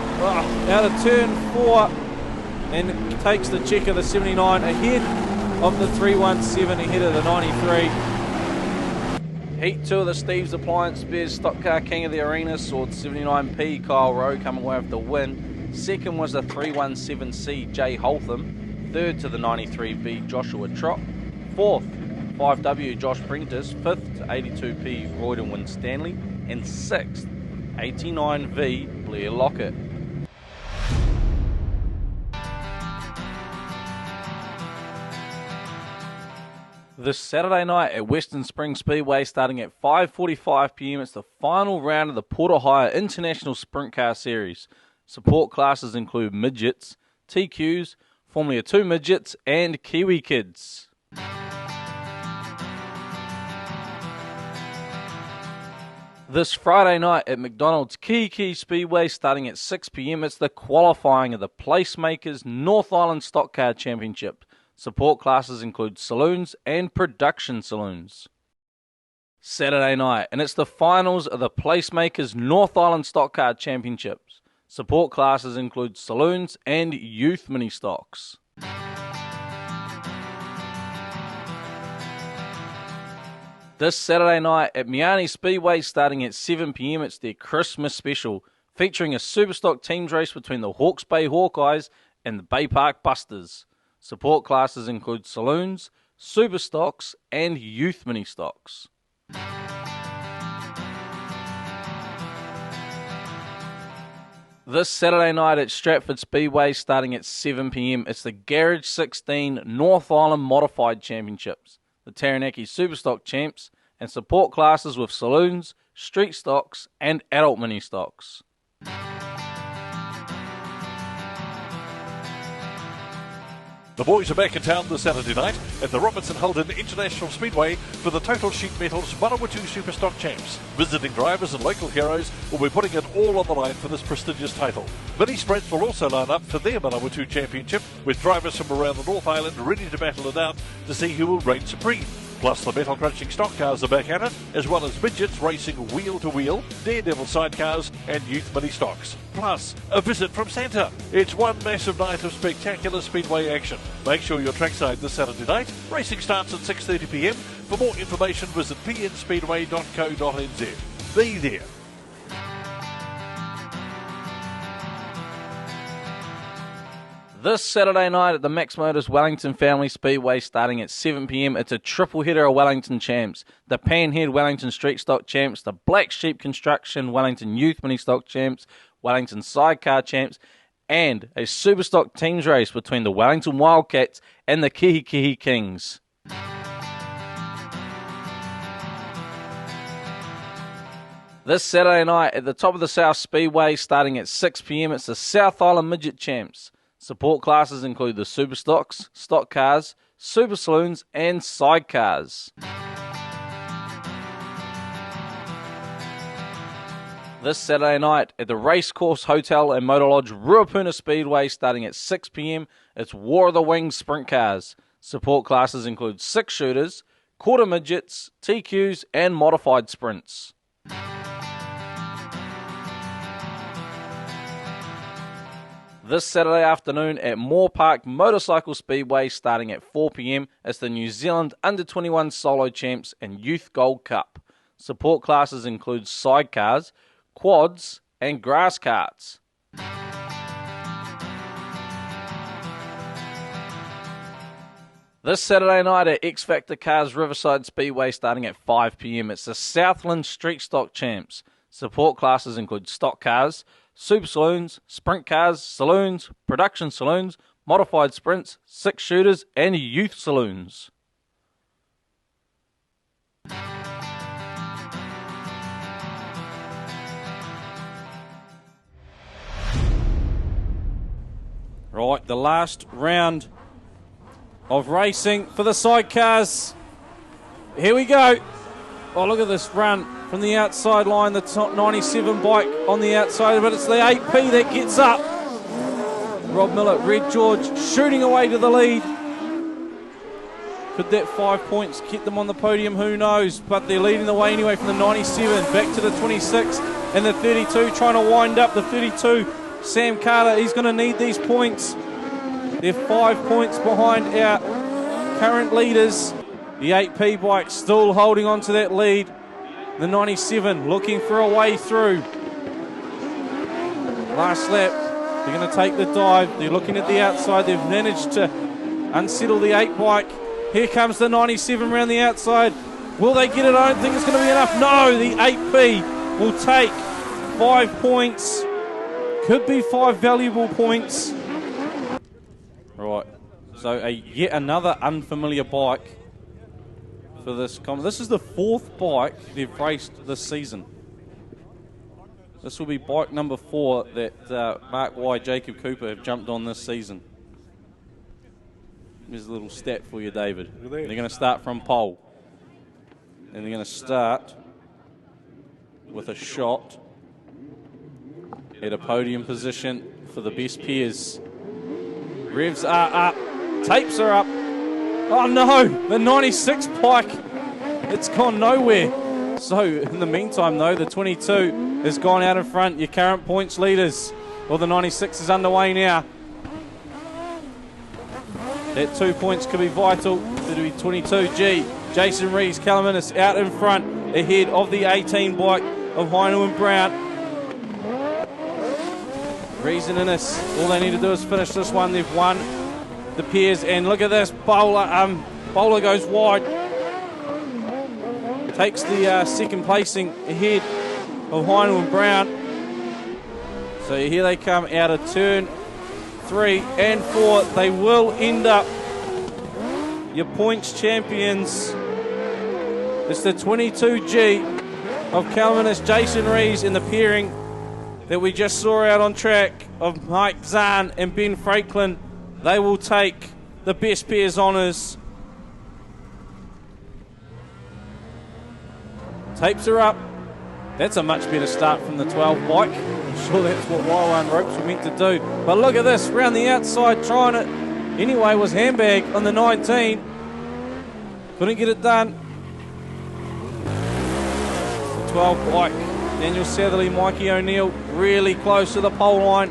out of turn 4, and takes the check of the 79 ahead of the 317, ahead of the 93. Heat 2 of the Steve's Appliance Bears Stockcar King of the Arena soared 79p. Kyle Rowe coming away with the win. Second was the 317C Jay Holtham. Third to the 93B Joshua Trott. Fourth, 5W Josh Prentice. Fifth to 82P Royden Winstanley. And sixth, 89V Blair Lockett. This Saturday night at Western Spring Speedway, starting at 5:45 p.m, it's the final round of the Porter Hire International Sprint Car Series. Support classes include midgets, TQs, Formula 2 midgets, and Kiwi kids. This Friday night at McDonald's Key Speedway starting at 6 p.m. it's the qualifying of the Placemakers North Island Stockcar Championship. Support classes include saloons and production saloons. Saturday night, and it's the finals of the Placemakers North Island Stockcar Championships. Support classes include saloons and youth mini stocks. This Saturday night at Miami Speedway starting at 7 p.m. it's their Christmas special, featuring a Superstock teams race between the Hawke's Bay Hawkeyes and the Bay Park Busters. Support classes include saloons, Superstocks and youth mini stocks. This Saturday night at Stratford Speedway starting at 7 p.m. it's the Garage 16 North Island Modified Championships, the Taranaki Superstock Champs, and support classes with saloons, street stocks and adult mini stocks. The boys are back in town this Saturday night at the Robertson Holden International Speedway for the Total Sheet Metals Manawatu Superstock Champs. Visiting drivers and local heroes will be putting it all on the line for this prestigious title. Many spreads will also line up for their Manawatu Championship, with drivers from around the North Island ready to battle it out to see who will reign supreme. Plus, the metal-crunching stock cars are back at it, as well as midgets racing wheel-to-wheel, daredevil sidecars, and youth mini stocks. Plus, a visit from Santa. It's one massive night of spectacular speedway action. Make sure you're trackside this Saturday night. Racing starts at 6:30 p.m. For more information, visit pnspeedway.co.nz. Be there. This Saturday night at the Max Motors Wellington Family Speedway starting at 7 p.m. it's a triple header of Wellington champs. The Panhead Wellington Street Stock Champs, the Black Sheep Construction Wellington Youth Mini Stock Champs, Wellington Sidecar Champs, and a Superstock teams race between the Wellington Wildcats and the Kihi Kings. This Saturday night at the Top of the South Speedway starting at 6 p.m. it's the South Island Midget Champs. Support classes include the Superstocks, Stock Cars, Super Saloons and Sidecars. This Saturday night at the Racecourse Hotel and Motor Lodge Ruapuna Speedway starting at 6 p.m. it's War of the Wings Sprint Cars. Support classes include 6 shooters, quarter midgets, TQs and modified sprints. This Saturday afternoon at Moore Park Motorcycle Speedway starting at 4 p.m. it's the New Zealand Under-21 Solo Champs and Youth Gold Cup. Support classes include sidecars, quads and grass carts. This Saturday night at X Factor Cars Riverside Speedway starting at 5 p.m. it's the Southland Street Stock Champs. Support classes include stock cars, super saloons, sprint cars, saloons, production saloons, modified sprints, 6 shooters and youth saloons. Right, the last round of racing for the sidecars. Here we go. Oh, look at this run from the outside line. The top 97 bike on the outside, but it's the 8P that gets up. Rob Miller, Red George shooting away to the lead. Could that 5 points keep them on the podium? Who knows? But they're leading the way anyway from the 97 back to the 26 and the 32, trying to wind up the 32. Sam Carter, he's going to need these points. They're 5 points behind our current leaders. The 8P bike still holding on to that lead. The 97 looking for a way through. Last lap, they're going to take the dive. They're looking at the outside. They've managed to unsettle the 8 bike. Here comes the 97 around the outside. Will they get it? I don't think it's going to be enough. No, the 8P will take 5 points. Could be 5 valuable points. Right, so yet another unfamiliar bike for this. This is the 4th bike they've raced this season. This will be bike number 4 that Mark White, Jacob Cooper have jumped on this season. Here's a little stat for you, David. They're going to start from pole. And they're going to start with a shot at a podium position for the Best Pairs. Revs are up, tapes are up. Oh no, the 96 bike, it's gone nowhere. So in the meantime though, the 22 has gone out in front, your current points leaders. Well, the 96 is underway now. That 2 points could be vital. It'll be 22G. Jason Rees, Calaminis out in front, ahead of the 18 bike of Heino and Brown. Rees and Innes, all they need to do is finish this one. They've won the pairs, and look at this. Bowler goes wide. Takes the second placing ahead of Heino and Brown. So here they come out of turn 3 and 4. They will end up your points champions. It's the 22G of Calvinus, Jason Rees in the pairing that we just saw out on track of Mike Zahn and Ben Franklin. They will take the Best Pairs honours. Tapes are up. That's a much better start from the 12 bike. I'm sure that's what Y1 ropes were meant to do. But look at this, round the outside, trying it anyway was Handbag on the 19. Couldn't get it done. The 12 bike, Daniel Satherley, Mikey O'Neill, really close to the pole line.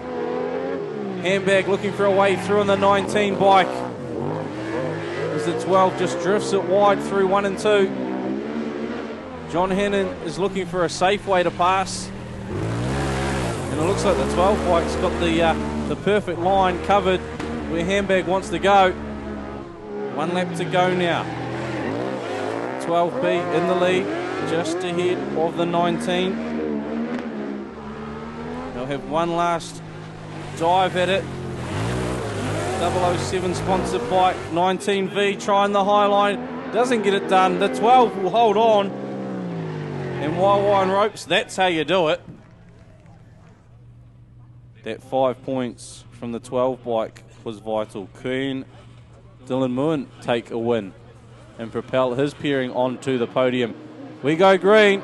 Handbag looking for a way through on the 19 bike. As the 12 just drifts it wide through 1 and 2. John Hannon is looking for a safe way to pass. And it looks like the 12 bike's got the perfect line covered where Handbag wants to go. 1 lap to go now. 12B in the lead, just ahead of the 19. They'll have one last dive at it. 007 sponsored bike. 19V trying the high line. Doesn't get it done. The 12 will hold on. And Y1 ropes, that's how you do it. That 5 points from the 12 bike was vital. Kuhn, Dylan Moon take a win and propel his pairing onto the podium. We go green.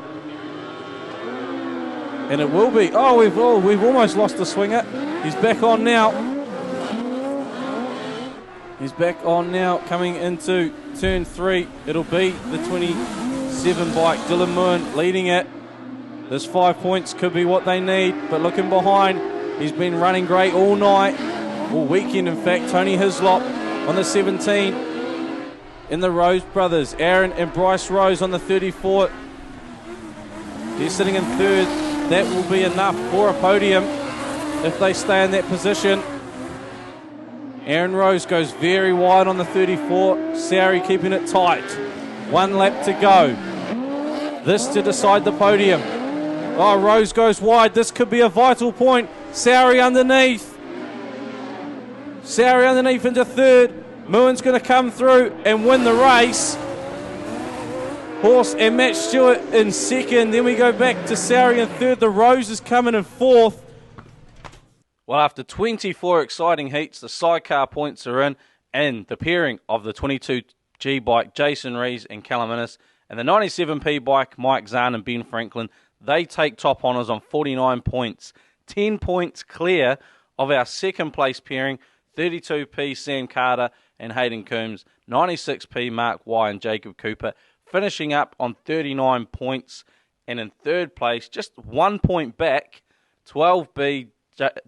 And it will be. Oh, we've almost lost the swinger. He's back on now. He's back on now, coming into turn 3. It'll be the 27 bike. Dylan Moon leading it. This 5 points could be what they need, but looking behind, he's been running great all night, all weekend in fact. Tony Hislop on the 17. In the Rose brothers, Aaron and Bryce Rose on the 34. They're sitting in third. That will be enough for a podium if they stay in that position. Aaron Rose goes very wide on the 34. Sari keeping it tight. 1 lap to go. This to decide the podium. Oh, Rose goes wide. This could be a vital point. Sari underneath. Sari underneath into third. Muin's going to come through and win the race. Horse and Matt Stewart in second. Then we go back to Sari in third. The Rose is coming in fourth. Well, after 24 exciting heats, the Sidecar points are in, and the pairing of the 22G bike, Jason Rees and Callum Innes, and the 97P bike, Mike Zahn and Ben Franklin, they take top honours on 49 points. 10 points clear of our second place pairing, 32P Sam Carter and Hayden Coombs, 96P Mark Y and Jacob Cooper, finishing up on 39 points, and in third place, just 1 point back, 12B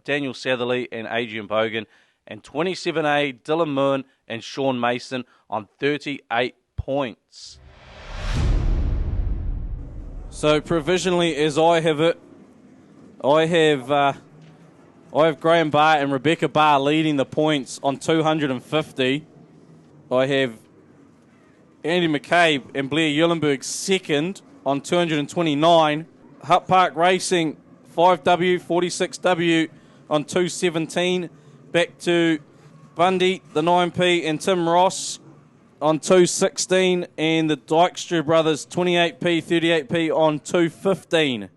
Daniel Satherley and Adrian Bogan, and 27A Dylan Moon and Sean Mason on 38 points. So provisionally, as I have it, I have Graham Barr and Rebecca Barr leading the points on 250. I have Andy McCabe and Blair Eulenberg second on 229. Hutt Park Racing 5W, 46W on 217. Back to Bundy, the 9P, and Tim Ross on 216. And the Dykstra brothers, 28P, 38P on 215.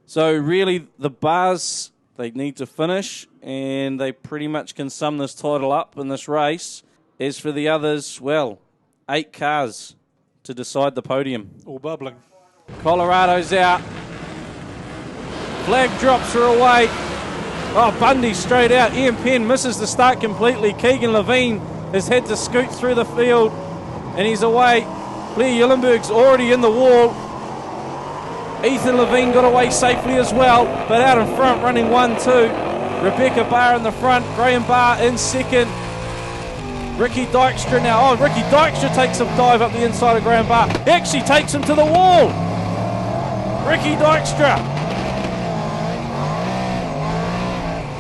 So really, the bars, they need to finish, and they pretty much can sum this title up in this race. As for the others, well, 8 cars to decide the podium. All bubbling. Colorado's out. Flag drops her away. Oh, Bundy straight out. Ian Penn misses the start completely. Keegan Levine has had to scoot through the field, and he's away. Blair Eulenberg's already in the wall. Ethan Levine got away safely as well, but out in front, running 1-2. Rebecca Barr in the front, Graham Barr in second. Ricky Dykstra now. Oh, Ricky Dykstra takes a dive up the inside of Graham Barr. He actually takes him to the wall. Ricky Dykstra.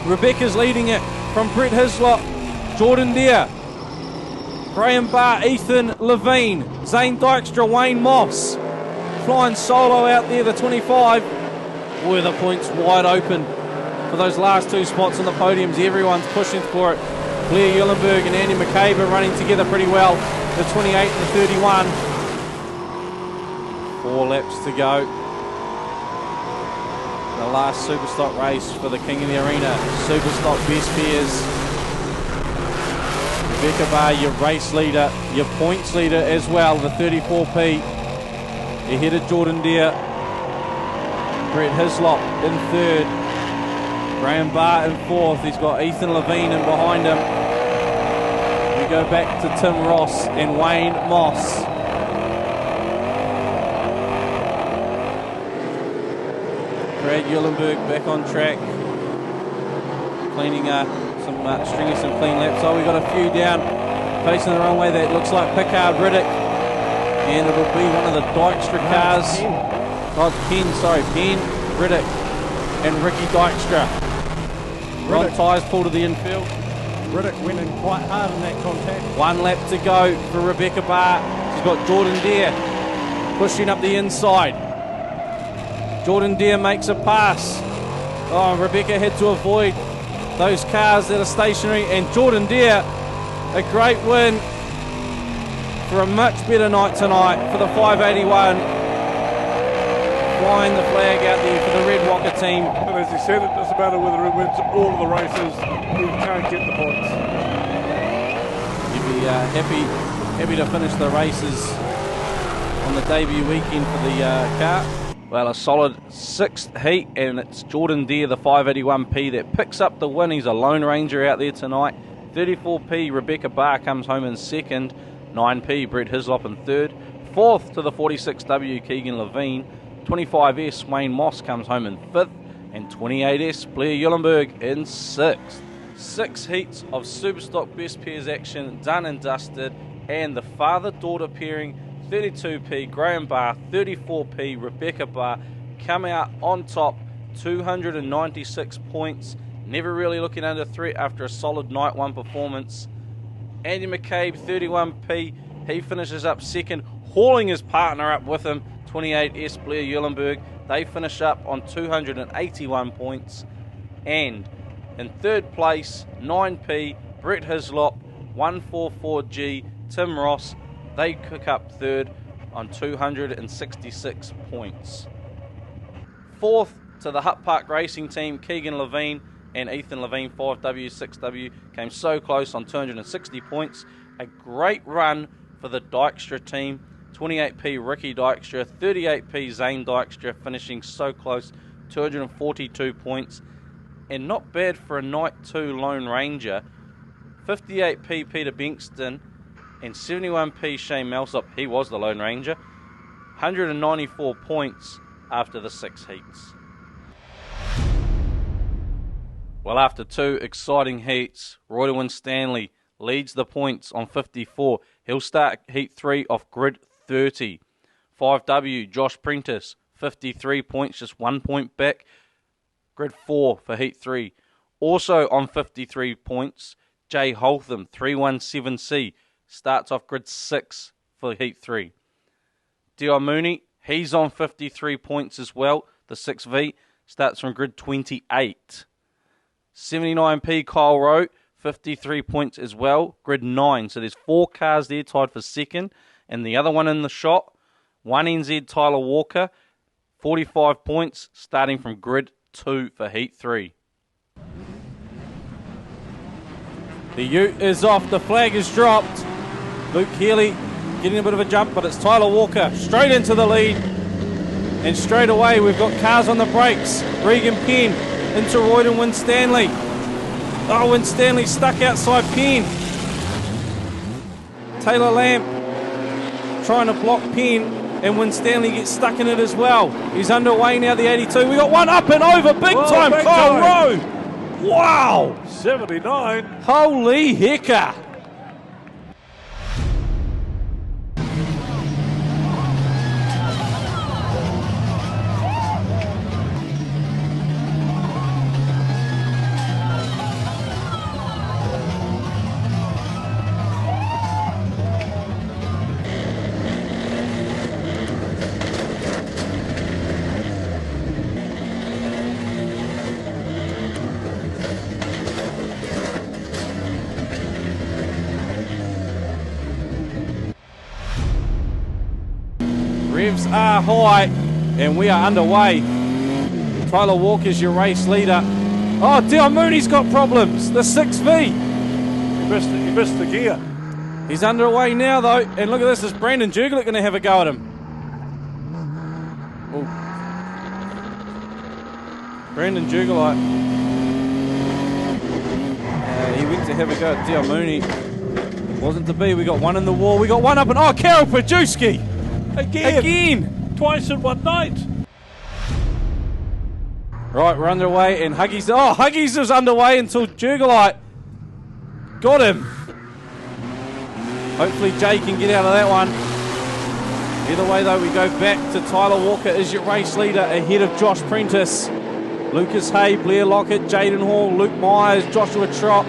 Rebecca's leading it from Brett Hislop, Jordan Deere, Graham Barr, Ethan Levine, Zane Dykstra, Wayne Moss. Flying solo out there, the 25. Boy, the points wide open for those last two spots on the podiums. Everyone's pushing for it. Blair Eulenberg and Andy McCabe are running together pretty well. The 28 and the 31. 4 laps to go. The last Superstock race for the King of the Arena. Superstock Best Pairs. Rebecca Barr, your race leader, your points leader as well, the 34p. Ahead of Jordan Deere. Brett Hislop in third. Graham Barr in fourth. He's got Ethan Levine in behind him. We go back to Tim Ross and Wayne Moss. Brad Eulenberg back on track. Cleaning stringing some clean laps. Oh, we got a few down. Facing the wrong way. That looks like Pickard Riddick. And it'll be one of the Dykstra cars. Penn, Riddick, and Ricky Dykstra. Ron Tyres pull to the infield. Riddick went in quite hard in that contact. 1 lap to go for Rebecca Barr. She's got Jordan Deere pushing up the inside. Jordan Deere makes a pass. Oh, Rebecca had to avoid those cars that are stationary. And Jordan Deere, a great win for a much better night tonight for the 581. Flying the flag out there for the Red Walker team. And as he said, it doesn't matter whether he wins all of the races, he can't get the points. You'd be happy to finish the races on the debut weekend for the car. Well, a solid 6th heat, and it's Jordan Deere, the 581p, that picks up the win. He's a Lone Ranger out there tonight. 34p, Rebecca Barr comes home in second. 9p, Brett Hislop in third. 4th to the 46W, Keegan Levine. 25S, Wayne Moss comes home in 5th. And 28S, Blair Eulenberg in 6th. 6 heats of Superstock Best Pairs action done and dusted. And the father-daughter pairing, 32p, Graham Barr, 34p, Rebecca Barr, come out on top, 296 points. Never really looking under threat after a solid night one performance. Andy McCabe, 31p, he finishes up second, hauling his partner up with him, 28S, Blair Eulenberg. They finish up on 281 points. And in third place, 9p, Brett Hislop, 144G, Tim Ross. They cook up third on 266 points. 4th to the Hutt Park Racing team, Keegan Levine and Ethan Levine, 5W, 6W, came so close on 260 points. A great run for the Dykstra team. 28p Ricky Dykstra, 38p Zane Dykstra, finishing so close, 242 points. And not bad for a Night 2 Lone Ranger. 58p Peter Bankston and 71p Shane Malsop, he was the Lone Ranger. 194 points after the 6 heats. Well, after 2 exciting heats, Royderwin Stanley leads the points on 54. He'll start Heat 3 off grid 30. 5W, Josh Prentice, 53 points, just 1 point back. Grid 4 for Heat 3. Also on 53 points, Jay Holtham, 317C, starts off grid 6 for Heat 3. Dion Mooney, he's on 53 points as well. The 6V starts from grid 28. 79p Kyle Rowe, 53 points as well, grid 9. So there's 4 cars there tied for second. And the other one in the shot, 1NZ Tyler Walker, 45 points, starting from grid 2 for Heat 3. The ute is off, the flag is dropped. Luke Healy getting a bit of a jump, but it's Tyler Walker straight into the lead. And straight away we've got cars on the brakes. Regan Penn into Royden Winstanley. Oh, Winstanley stuck outside Penn. Taylor Lamb trying to block Penn, and Winstanley gets stuck in it as well. He's underway now, the 82. We got one up and over, big time, Kyle Rowe. Wow. 79. Holy hecka. Revs are high, and we are underway. Tyler Walker's your race leader. Oh, Dion Mooney's got problems. The 6V. He missed the gear. He's underway now, though. And look at this. Is Brandon Juglet going to have a go at him? Oh. Brandon Juglet. He went to have a go at Dion Mooney. Wasn't to be. We got one in the wall. We got one up and... Oh, Carol Pajewski. Again! Twice in one night. Right, we're underway, and Huggies... Oh, Huggies is underway until Jugolite got him. Hopefully Jay can get out of that one. Either way, though, we go back to Tyler Walker as your race leader ahead of Josh Prentice. Lucas Hay, Blair Lockett, Jaden Hall, Luke Myers, Joshua Trott,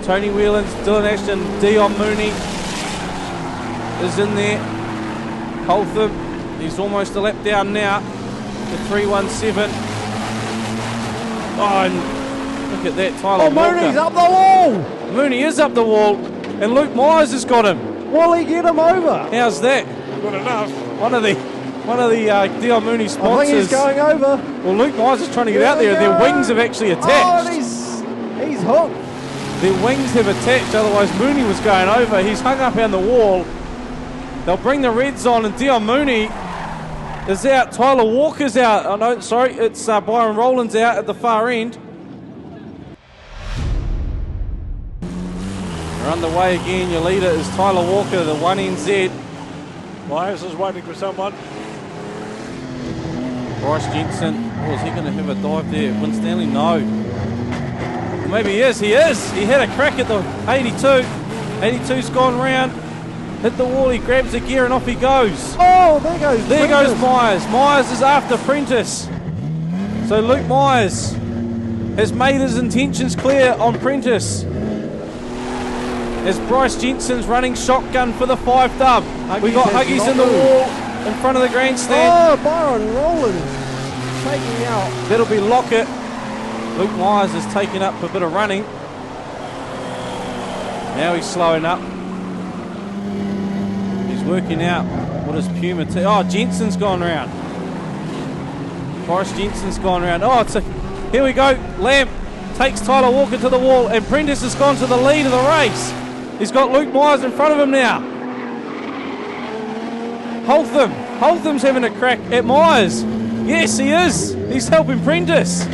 Tony Whelans, Dylan Ashton, Dion Mooney is in there. Holden, he's almost a lap down now. The 317. Oh, and look at that, Tyler Walker. Mooney's up the wall. Mooney is up the wall, and Luke Myers has got him. Will he get him over? How's that? Good enough. One of the Dion Mooney sponsors. I think he's going over. Well, Luke Myers is trying to get out there. Their wings have actually attached. Oh, he's hooked. Their wings have attached, otherwise Mooney was going over. He's hung up on the wall. They'll bring the Reds on, and Dion Mooney is out. Tyler Walker's out. Oh, no, sorry, it's Byron Rowland's out at the far end. They're underway again. Your leader is Tyler Walker, the 1NZ. Myers is waiting for someone. Bryce Jensen. Oh, is he going to have a dive there? Winstanley, no. Well, maybe he is. He is. He had a crack at the 82. 82's gone round. Hit the wall, he grabs the gear and off he goes. Oh, there goes There Prentice. goes Myers. Myers is after Prentice. So Luke Myers has made his intentions clear on Prentice. As Bryce Jensen's running shotgun for the 5 dub. We got Huggies in the wall in front of the grandstand. Oh, Byron Rowland taking out. That'll be Lockett. Luke Myers is taking up a bit of running. Now he's slowing up. Working out what is Puma. Oh, Jensen's gone round. Bryce Jensen's gone round. Oh, here we go. Lamb takes Tyler Walker to the wall, and Prentice has gone to the lead of the race. He's got Luke Myers in front of him now. Holtham's having a crack at Myers. Yes, he is. He's helping Prentice.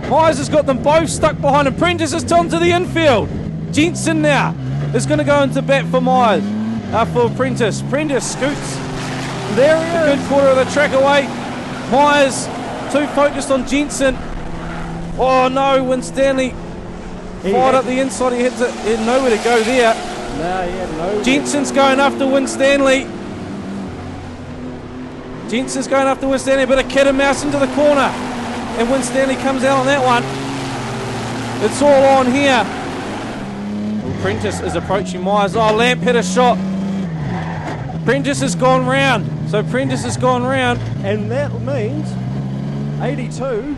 Myers has got them both stuck behind him. Prentice has turned to the infield. Jensen now is going to go into bat for Myers. For Prentice. Prentice scoots. There he a is. good quarter of the track away. Myers too focused on Jensen. Oh no, Winstanley fired up the inside. He had nowhere to go there. No, he had no. Jensen's going after Winstanley. Jensen's going after Winstanley. Bit of cat and mouse into the corner. And Winstanley comes out on that one. It's all on here. Well, Prentice is approaching Myers. Oh, Lamp hit a shot. Prentice has gone round. So Prentice has gone round. And that means 82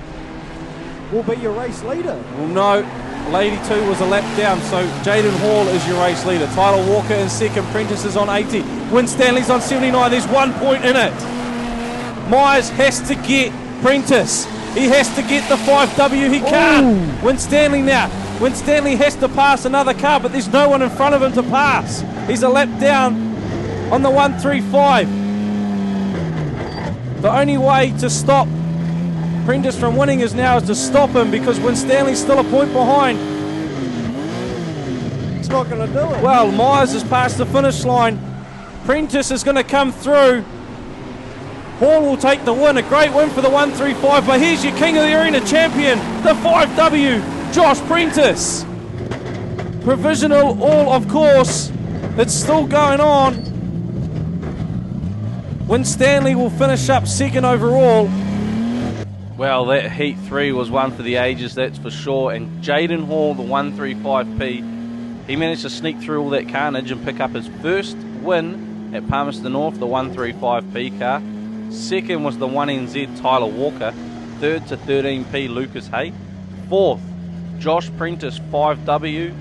will be your race leader. Well, no. Lady 2 was a lap down, so Jaden Hall is your race leader. Tyler Walker in second. Prentice is on 80. Winstanley's on 79. There's 1 point in it. Myers has to get Prentice. He has to get the 5W. He can't. Winstanley now. Winstanley has to pass another car, but there's no one in front of him to pass. He's a lap down on the 135. The only way to stop Prentice from winning is to stop him, because Winstanley's still a point behind. It's not going to do it. Well, Myers has passed the finish line. Prentice is going to come through. Hall will take the win. A great win for the 135, but here's your King of the Arena champion, the 5W, Josh Prentice. Provisional all, of course. It's still going on. Winstanley will finish up second overall. Well, that Heat 3 was one for the ages, that's for sure. And Jaden Hall, the 135P, he managed to sneak through all that carnage and pick up his first win at Palmerston North, the 135P car. Second was the 1NZ Tyler Walker. Third to 13P Lucas Hay. Fourth, Josh Prentice 5W.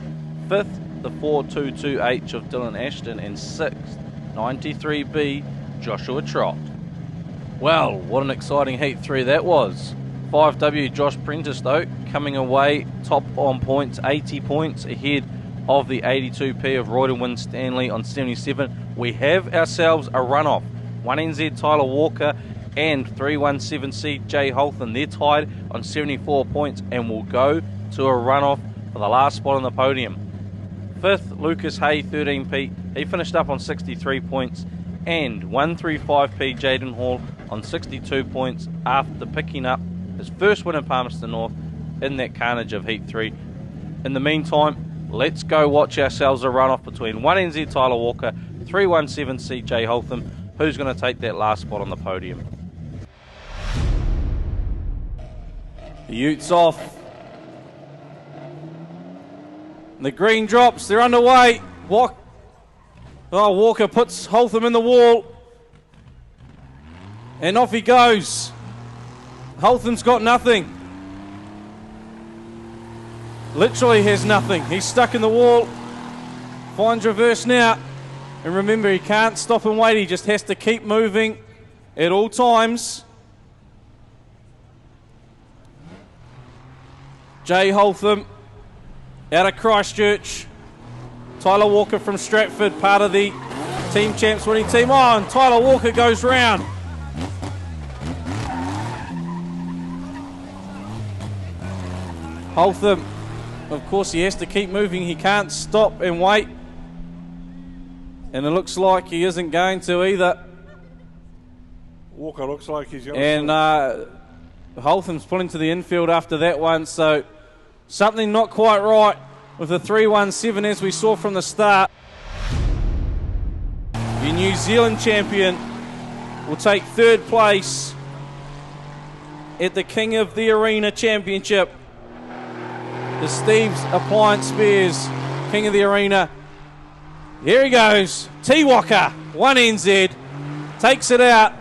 Fifth, the 422H of Dylan Ashton. And sixth, 93B Joshua Trott. Well, what an exciting Heat 3 that was. 5W Josh Prentice, though, coming away top on points, 80 points ahead of the 82P of Royden Winstanley on 77. We have ourselves a runoff. 1NZ Tyler Walker and 317C Jay Holden, they're tied on 74 points and will go to a runoff for the last spot on the podium. Fifth, Lucas Hay, 13P. He finished up on 63 points. And 135P Jaden Hall on 62 points after picking up his first win in Palmerston North in that carnage of Heat 3. In the meantime, let's go watch ourselves a runoff between 1NZ Tyler Walker, 317C Jay Holden. Who's going to take that last spot on the podium? The Utes off. The green drops, they're underway. Walker puts Holtham in the wall. And off he goes. Holtham's got nothing. Literally has nothing. He's stuck in the wall. Finds reverse now. And remember, he can't stop and wait. He just has to keep moving at all times. Jay Holtham out of Christchurch. Tyler Walker from Stratford, part of the Team Champs winning team. Oh, and Tyler Walker goes round. Holtham, of course, he has to keep moving. He can't stop and wait. And it looks like he isn't going to either. Walker looks like he's going to. And Holtham's pulling to the infield after that one. So something not quite right with the 317 as we saw from the start. Your New Zealand champion will take third place at the King of the Arena Championship. The Steve's Appliance Spears King of the Arena. Here he goes. T-Walker, 1NZ, takes it out.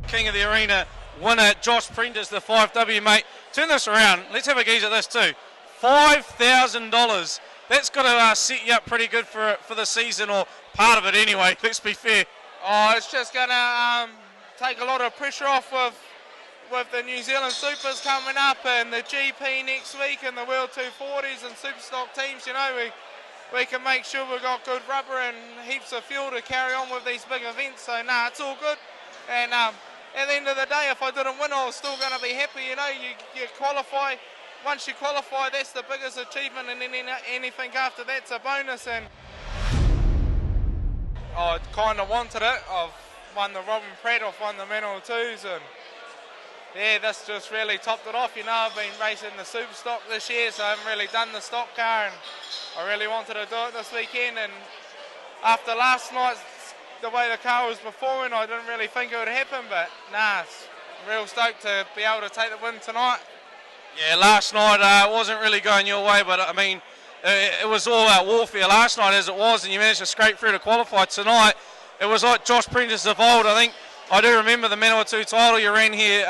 King of the Arena winner, Josh Prentice, the 5W, mate. Turn this around. Let's have a gaze at this too. $5,000. That's got to set you up pretty good for the season, or part of it anyway. Let's be fair. Oh, it's just going to take a lot of pressure off with the New Zealand Supers coming up and the GP next week and the World 240s and Superstock teams. You know, we can make sure we've got good rubber and heaps of fuel to carry on with these big events. So, it's all good. And at the end of the day, if I didn't win, I was still going to be happy. You know, you qualify. Once you qualify, that's the biggest achievement, and then anything after that's a bonus. And I kind of wanted it. I've won the Robin Pratt, I've won the Manawatu's, and yeah, this just really topped it off. You know, I've been racing the Superstock this year, so I haven't really done the Stockcar, and I really wanted to do it this weekend. And after last night, the way the car was performing, I didn't really think it would happen, but it's real stoked to be able to take the win tonight. Yeah, last night wasn't really going your way, but I mean, it was all out warfare last night as it was, and you managed to scrape through to qualify tonight. It was like Josh Prentice of old. I do remember the Manawatu title you ran here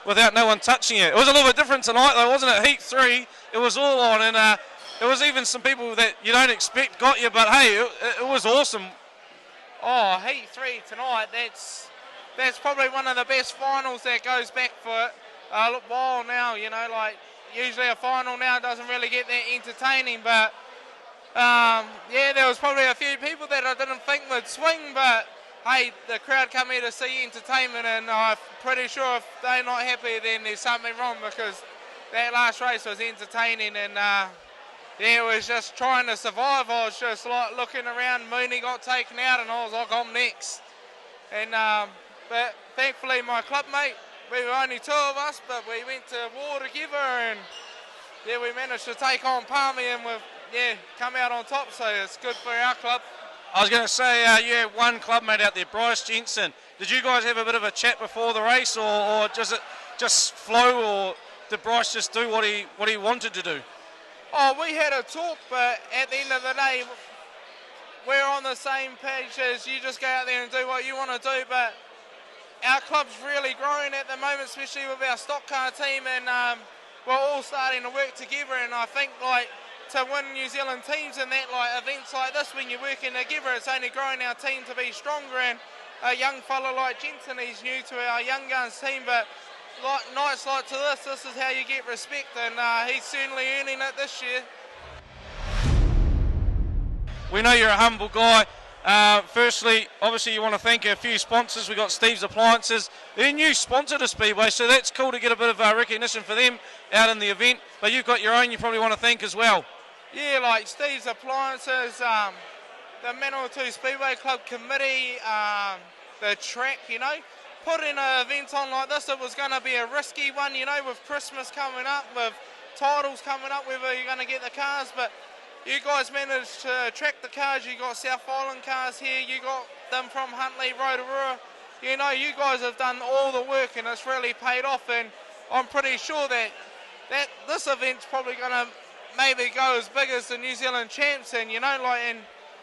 without no one touching it. It was a little bit different tonight though, wasn't it? Heat 3, it was all on, and there was even some people that you don't expect got you, but hey, it was awesome. Oh, Heat 3 tonight, that's probably one of the best finals that goes back for a while now. You know, like usually a final now doesn't really get that entertaining, but yeah, there was probably a few people that I didn't think would swing, but hey, the crowd come here to see entertainment, and I'm pretty sure if they're not happy, then there's something wrong, because that last race was entertaining, and yeah, it was just trying to survive. I was just like looking around. Mooney got taken out, and I was like, I'm next. And but thankfully, my club mate, we were only two of us, but we went to war together, and yeah, we managed to take on Palmy, and we've come out on top. So it's good for our club. I was going to say, you had one clubmate out there, Bryce Jensen. Did you guys have a bit of a chat before the race, or does it just flow, or did Bryce just do what he wanted to do? Oh, we had a talk, but at the end of the day, we're on the same page as you just go out there and do what you want to do, but our club's really growing at the moment, especially with our Stockcar team, and we're all starting to work together, and I think like to win New Zealand teams and that, like events like this, when you're working together, it's only growing our team to be stronger. And a young fella like Jensen, he's new to our young guns team, but like nights like to this is how you get respect, and he's certainly earning it this year. We know you're a humble guy. Firstly, obviously you want to thank a few sponsors. We've got Steve's Appliances. They're a new sponsor to Speedway, so that's cool to get a bit of recognition for them out in the event. But you've got your own you probably want to thank as well. Yeah, like Steve's Appliances, the Manawatu Speedway Club committee, the track, you know. Putting an event on like this, it was going to be a risky one, you know, with Christmas coming up, with titles coming up, whether you're going to get the cars, but you guys managed to track the cars. You got South Island cars here, you got them from Huntly, Rotorua. You know, you guys have done all the work, and it's really paid off, and I'm pretty sure that this event's probably going to maybe go as big as the New Zealand champs, and you know,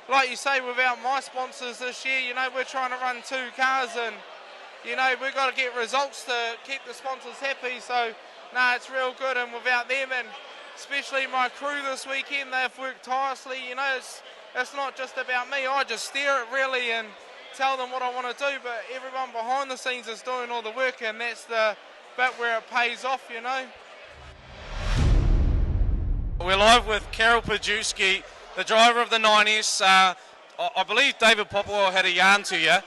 like you say, without my sponsors this year, you know, we're trying to run two cars, and you know, we've got to get results to keep the sponsors happy. So no, it's real good, and without them, and especially my crew this weekend, they've worked tirelessly. You know, it's not just about me. I just steer it really and tell them what I want to do, but everyone behind the scenes is doing all the work, and that's the bit where it pays off, you know. We're live with Carol Pajewski, the driver of the 9S. I believe David Popwell had a yarn to you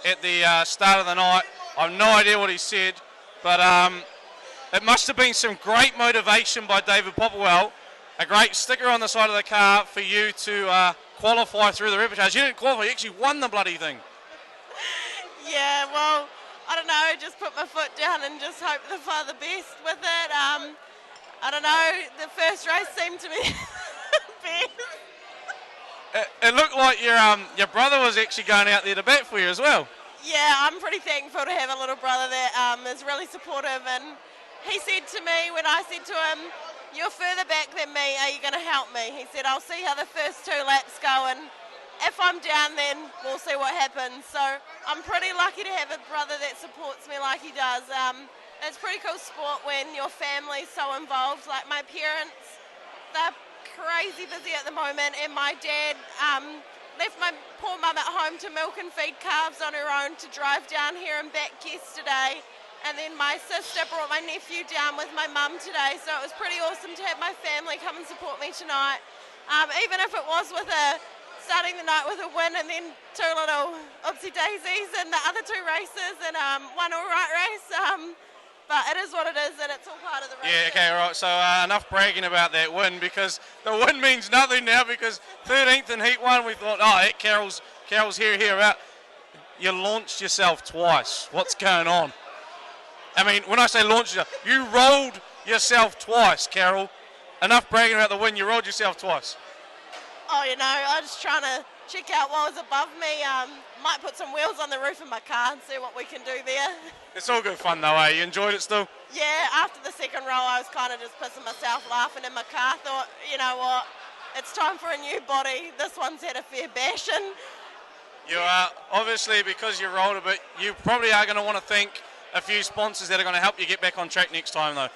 at the start of the night. I have no idea what he said, but it must have been some great motivation by David Popwell, a great sticker on the side of the car for you to qualify through the reportage. You didn't qualify, you actually won the bloody thing. Yeah, well, I don't know, just put my foot down and just hope for the best with it. I don't know, the first race seemed to be best. It looked like your brother was actually going out there to bat for you as well. Yeah, I'm pretty thankful to have a little brother that is really supportive, and he said to me when I said to him, "You're further back than me, are you going to help me?" He said, "I'll see how the first two laps go, and if I'm down then we'll see what happens." So I'm pretty lucky to have a brother that supports me like he does. It's pretty cool sport when your family's so involved. Like my parents, they're crazy busy at the moment, and my dad left my poor mum at home to milk and feed calves on her own to drive down here and back yesterday. And then my sister brought my nephew down with my mum today, so it was pretty awesome to have my family come and support me tonight. Even if it was with starting the night with a win and then two little oopsie daisies in the other two races and one all right race. But it is what it is, and it's all part of the race. Yeah, okay, right. So enough bragging about that win, because the win means nothing now, because 13th in Heat 1, we thought, oh, hey, Carol's here about. You launched yourself twice. What's going on? I mean, when I say launched yourself, you rolled yourself twice, Carol. Enough bragging about the win, you rolled yourself twice. Oh, you know, I was trying to check out what was above me. Might put some wheels on the roof of my car and see what we can do there. It's all good fun though, eh? You enjoyed it still? Yeah, after the second roll, I was kind of just pissing myself laughing in my car. Thought, you know what, it's time for a new body. This one's had a fair bashing. You are, obviously, because you rolled a bit, you probably are going to want to thank a few sponsors that are going to help you get back on track next time though.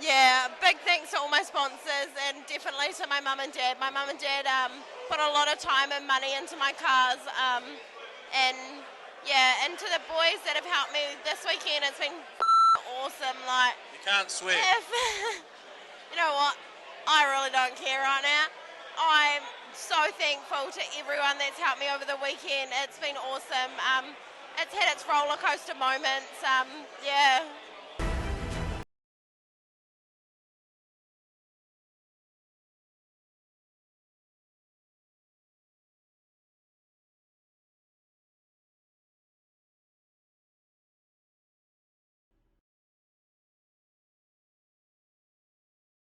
Yeah, big thanks to all my sponsors, and definitely to my mum and dad. My mum and dad put a lot of time and money into my cars, and yeah, and to the boys that have helped me this weekend, it's been awesome. Like, you can't swear. You know what? I really don't care right now. I'm so thankful to everyone that's helped me over the weekend. It's been awesome. It's had its roller coaster moments. Yeah,